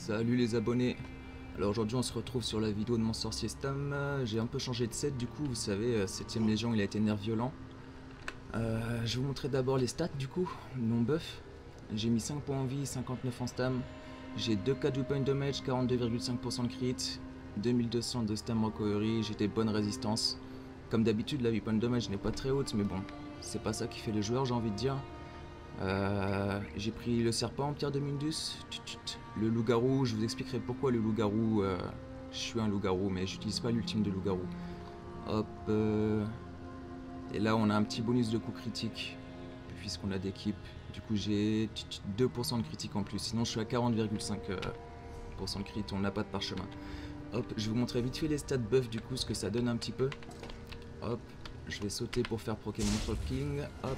Salut les abonnés. Alors aujourd'hui on se retrouve sur la vidéo de mon sorcier Stam. J'ai un peu changé de set du coup, vous savez, 7ème légion il a été nerf violent. Je vais vous montrer d'abord les stats du coup, non buff. J'ai mis 5 points en vie, 59 en stam. J'ai 2K de weapon damage, 42,5% de crit, 2200 de stam recovery, j'ai des bonnes résistances. Comme d'habitude la weapon damage n'est pas très haute mais bon, c'est pas ça qui fait le joueur j'ai envie de dire. J'ai pris le serpent, pierre de Mundus, le loup-garou, je vous expliquerai pourquoi le loup-garou, je suis un loup-garou mais j'utilise pas l'ultime de loup-garou. Hop, et là on a un petit bonus de coup critique, puisqu'on a d'équipe, du coup j'ai 2% de critique en plus, sinon je suis à 40,5% de crit, on n'a pas de parchemin. Hop, je vais vous montrer vite fait les stats buff du coup, ce que ça donne un petit peu. Hop, je vais sauter pour faire proc mon Troll King, hop.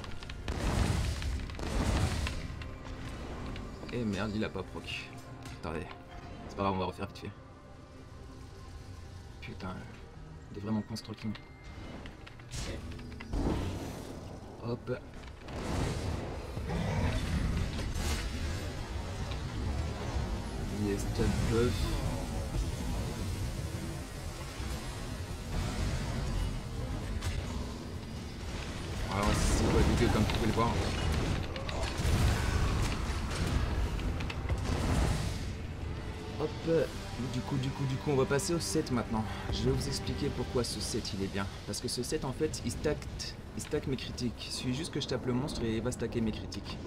Et merde, il a pas proc. Attendez, c'est pas grave, on va refaire vite fait. Putain, il est vraiment con ce Troll King. Hop. Yes, stat buff. Alors c'est pas dégueu comme vous pouvez le voir. Hop, du coup on va passer au set maintenant. Je vais vous expliquer pourquoi ce set il est bien. Parce que ce set en fait il stack mes critiques. Il suffit juste que je tape le monstre et il va stacker mes critiques.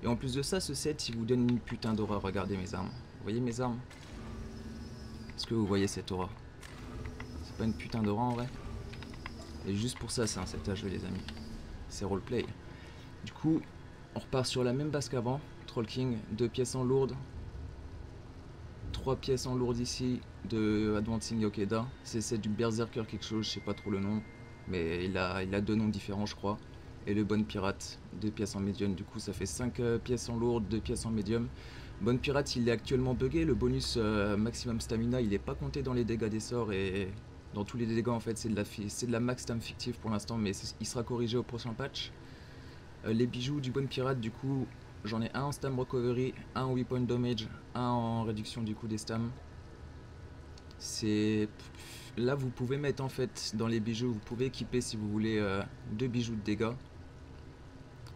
Et en plus de ça, ce set il vous donne une putain d'aura. Regardez mes armes. Vous voyez mes armes? Est-ce que vous voyez cette aura? C'est pas une putain d'aura en vrai? Et juste pour ça c'est un set à jeu les amis. C'est roleplay. Du coup, on repart sur la même base qu'avant. Troll King, 2 pièces en lourde. 3 pièces en lourde ici de Advancing Yokeda. C'est du Berserker quelque chose, je sais pas trop le nom. Mais il a 2 noms différents je crois. Et le Bonne Pirate, 2 pièces en médium. Du coup ça fait 5 pièces en lourde, 2 pièces en médium. Bonne Pirate il est actuellement buggé. Le bonus maximum stamina il est pas compté dans les dégâts des sorts. Et dans tous les dégâts en fait c'est de la max stam fictive pour l'instant. Mais il sera corrigé au prochain patch. Les bijoux du Bonne Pirate du coup... J'en ai un en stam recovery, un en weapon damage, un en réduction du coup des stams. C'est... Là vous pouvez mettre en fait dans les bijoux, vous pouvez équiper si vous voulez 2 bijoux de dégâts.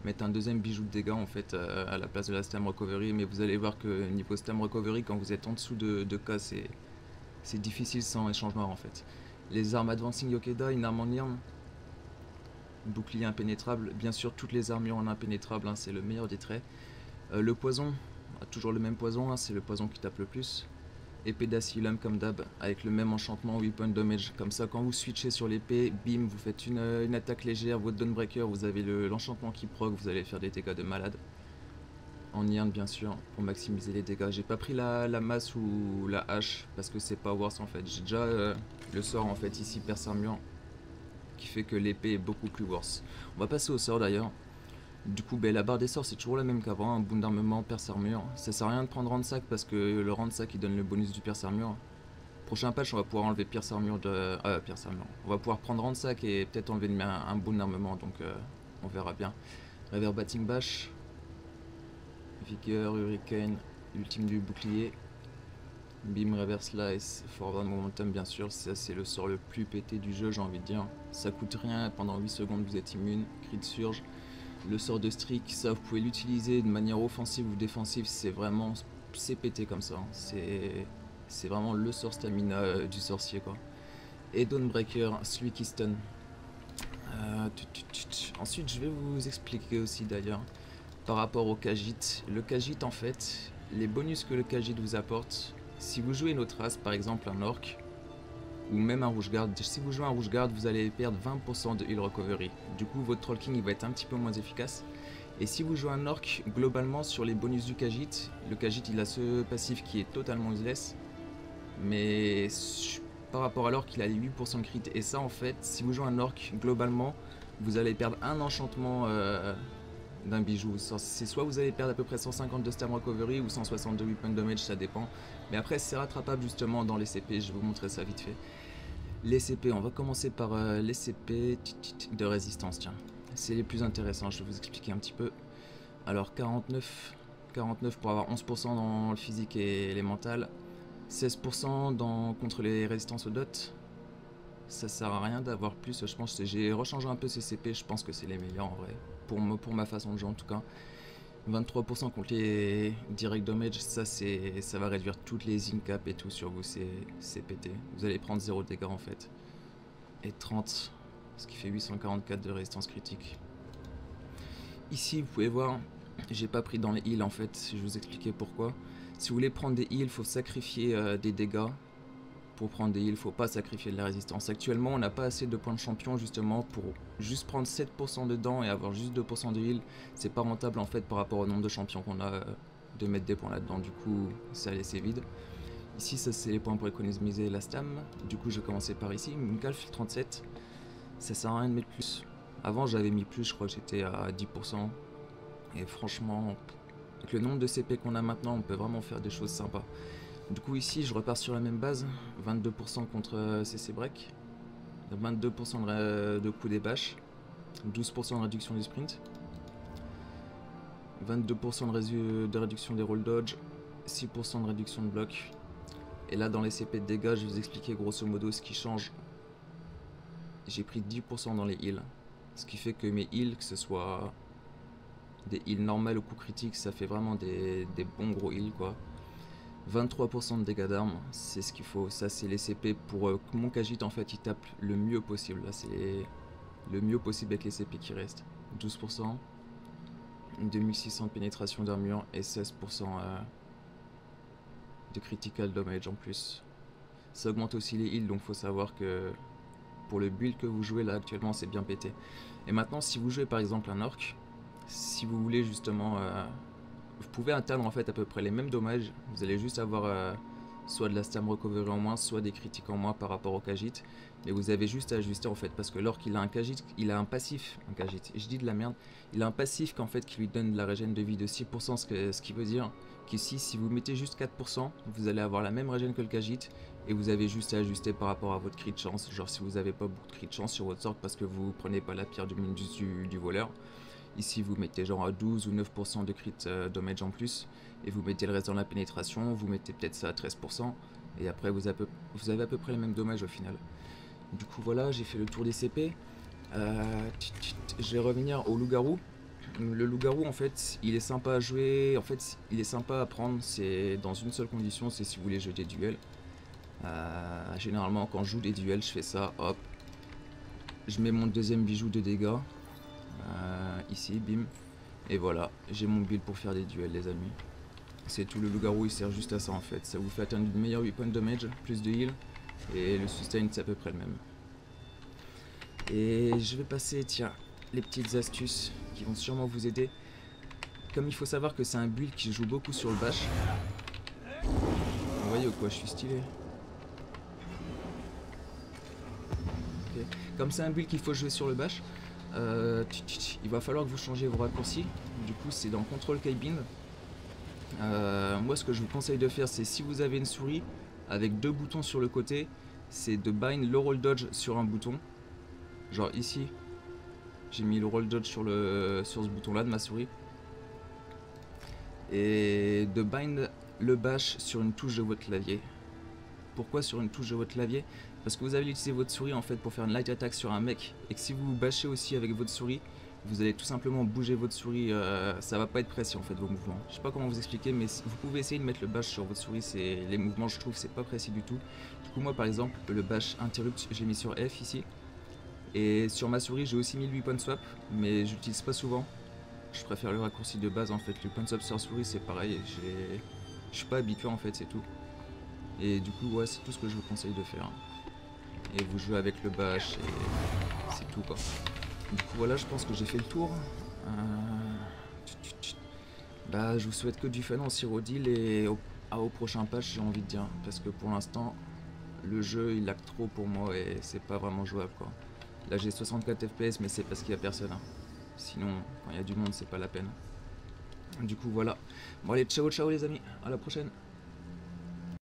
Mettre un deuxième bijou de dégâts en fait à la place de la stam recovery. Mais vous allez voir que niveau stam recovery quand vous êtes en dessous de K c'est difficile sans échange noir en fait. Les armes Advancing Yokeda, une arme en irm. Bouclier impénétrable, bien sûr toutes les armures en impénétrable, hein, c'est le meilleur des traits. Le poison, toujours le même poison, hein, c'est le poison qui tape le plus. Épée d'Asylum comme d'hab, avec le même enchantement weapon damage, comme ça quand vous switchez sur l'épée, bim, vous faites une attaque légère, votre Dawnbreaker, vous avez l'enchantement qui proc, vous allez faire des dégâts de malade. En irn bien sûr, pour maximiser les dégâts. J'ai pas pris la masse ou la hache, parce que c'est pas worse en fait. J'ai déjà le sort en fait ici, perce armure, qui fait que l'épée est beaucoup plus worse. On va passer au sort d'ailleurs. Du coup la barre des sorts c'est toujours la même qu'avant, un boom d'armement, perce armure. Ça sert à rien de prendre ransack parce que le ransack il donne le bonus du perce armure. Prochain patch on va pouvoir enlever perce armure de... perce armure. On va pouvoir prendre ransack et peut-être enlever un boom d'armement, donc on verra bien. Reverbating bash, vigueur, hurricane, ultime du bouclier. Beam, reverse slice, forward momentum bien sûr, ça c'est le sort le plus pété du jeu j'ai envie de dire. Ça coûte rien, pendant 8 secondes vous êtes immune, crit de surge. Le sort de streak, ça vous pouvez l'utiliser de manière offensive ou défensive, c'est pété comme ça. Hein. C'est vraiment le sort stamina du sorcier quoi. Et Dawnbreaker, celui qui stun. Ensuite je vais vous expliquer aussi d'ailleurs par rapport au Khajiit. Le Khajiit en fait, les bonus que le Khajiit vous apporte. Si vous jouez une autre race, par exemple un orc, ou même un rouge-garde, si vous jouez un rouge-garde, vous allez perdre 20% de heal recovery. Du coup, votre Troll King il va être un petit peu moins efficace. Et si vous jouez un orc, globalement, sur les bonus du Khajiit, le Khajiit il a ce passif qui est totalement useless. Mais par rapport à l'orc, il a les 8% de crit. Et ça, en fait, si vous jouez un orc, globalement, vous allez perdre un enchantement... d'un bijou. C'est soit vous allez perdre à peu près 150 de stam recovery ou 160 de weapon damage, ça dépend. Mais après c'est rattrapable justement dans les CP, je vais vous montrer ça vite fait. Les CP, on va commencer par les CP de résistance, tiens. C'est les plus intéressants, je vais vous expliquer un petit peu. Alors 49, 49 pour avoir 11% dans le physique et les mentales. 16% contre les résistances aux dots. Ça sert à rien d'avoir plus, je pense que j'ai rechangé un peu ces CP, je pense que c'est les meilleurs en vrai. Pour ma façon de jouer en tout cas. 23% contre les direct damage, ça va réduire toutes les incap et tout sur vous, c'est pété. Vous allez prendre 0 dégâts en fait. Et 30, ce qui fait 844 de résistance critique. Ici vous pouvez voir, j'ai pas pris dans les heals en fait, je vais vous expliquer pourquoi. Si vous voulez prendre des heals, il faut sacrifier des dégâts. Pour prendre des heals, il faut pas sacrifier de la résistance. Actuellement, on n'a pas assez de points de champion justement pour juste prendre 7% dedans et avoir juste 2% de heal. C'est pas rentable en fait par rapport au nombre de champions qu'on a de mettre des points là-dedans. Du coup, ça a laissé vide. Ici, ça c'est les points pour économiser la stam. Du coup, j'ai commencé par ici. Une calf 37. Ça sert à rien de mettre plus. Avant, j'avais mis plus, je crois que j'étais à 10%. Et franchement, avec le nombre de CP qu'on a maintenant, on peut vraiment faire des choses sympas. Du coup ici je repars sur la même base, 22% contre CC break, 22% de coup des bâches, 12% de réduction du sprint, 22% de réduction des roll dodge, 6% de réduction de bloc. Et là dans les CP de dégâts, je vais vous expliquer grosso modo ce qui change. J'ai pris 10% dans les heals, ce qui fait que mes heals, que ce soit des heals normales ou coup critique, ça fait vraiment des bons gros heals quoi. 23% de dégâts d'armes, c'est ce qu'il faut. Ça, c'est les CP pour que mon Khajiit en fait il tape le mieux possible. Là, c'est le mieux possible avec les CP qui restent. 12%, 2600 de pénétration d'armure et 16% de critical damage en plus. Ça augmente aussi les heals, donc faut savoir que pour le build que vous jouez là actuellement, c'est bien pété. Et maintenant, si vous jouez par exemple un orc, si vous voulez justement vous pouvez atteindre en fait à peu près les mêmes dommages. Vous allez juste avoir soit de la stam recovery en moins, soit des critiques en moins par rapport au Khajiit. Mais vous avez juste à ajuster en fait, parce que l'orc il a un Khajiit, il a un passif, je dis de la merde, il a un passif qu'en fait qui lui donne de la régène de vie de 6%, ce qui veut dire qu'ici si vous mettez juste 4%, vous allez avoir la même régène que le Khajiit, et vous avez juste à ajuster par rapport à votre crit de chance. Genre si vous n'avez pas beaucoup de crit de chance sur votre orc parce que vous prenez pas la pierre du voleur. Ici vous mettez genre à 12 ou 9% de crit damage en plus, et vous mettez le reste dans la pénétration, vous mettez peut-être ça à 13%, et après vous avez à peu près les mêmes dommages au final. Du coup voilà, j'ai fait le tour des CP. Je vais revenir au loup-garou. Le loup-garou en fait, il est sympa à jouer, en fait il est sympa à prendre, c'est dans une seule condition, c'est si vous voulez jouer des duels. Généralement quand je joue des duels, je fais ça, hop, je mets mon deuxième bijou de dégâts. Ici, bim, et voilà, j'ai mon build pour faire des duels les amis. C'est tout, le loup-garou il sert juste à ça en fait, ça vous fait atteindre une meilleure 8 points de damage, plus de heal, et le sustain c'est à peu près le même. Et je vais passer, tiens, les petites astuces qui vont sûrement vous aider. Comme il faut savoir que c'est un build qui joue beaucoup sur le bash. Vous voyez ou quoi, je suis stylé. Okay. Comme c'est un build qu'il faut jouer sur le bash, il va falloir que vous changiez vos raccourcis. Du coup c'est dans Control Keybind. Moi ce que je vous conseille de faire, c'est si vous avez une souris avec deux boutons sur le côté, c'est de bind le roll dodge sur un bouton. Genre ici j'ai mis le roll dodge sur ce bouton là de ma souris, et de bind le bash sur une touche de votre clavier. Pourquoi sur une touche de votre clavier? Parce que vous allez utiliser votre souris en fait pour faire une light attack sur un mec, et que si vous bashez aussi avec votre souris, vous allez tout simplement bouger votre souris, ça va pas être précis en fait vos mouvements. Je sais pas comment vous expliquer, mais vous pouvez essayer de mettre le bash sur votre souris, les mouvements je trouve c'est pas précis du tout. Du coup moi par exemple le bash interrupt j'ai mis sur F ici, et sur ma souris j'ai aussi mis le weapon swap, mais j'utilise pas souvent. Je préfère le raccourci de base en fait, le weapon swap sur souris c'est pareil, je suis pas habitué en fait, c'est tout. Et du coup ouais c'est tout ce que je vous conseille de faire. Et vous jouez avec le bash et c'est tout quoi. Du coup voilà, je pense que j'ai fait le tour. Bah je vous souhaite que du fun en Siro Deal et au prochain patch j'ai envie de dire. Parce que pour l'instant le jeu il lag trop pour moi et c'est pas vraiment jouable quoi. Là j'ai 64 FPS mais c'est parce qu'il y a personne. Sinon quand il y a du monde c'est pas la peine. Du coup voilà. Bon allez ciao ciao les amis, à la prochaine.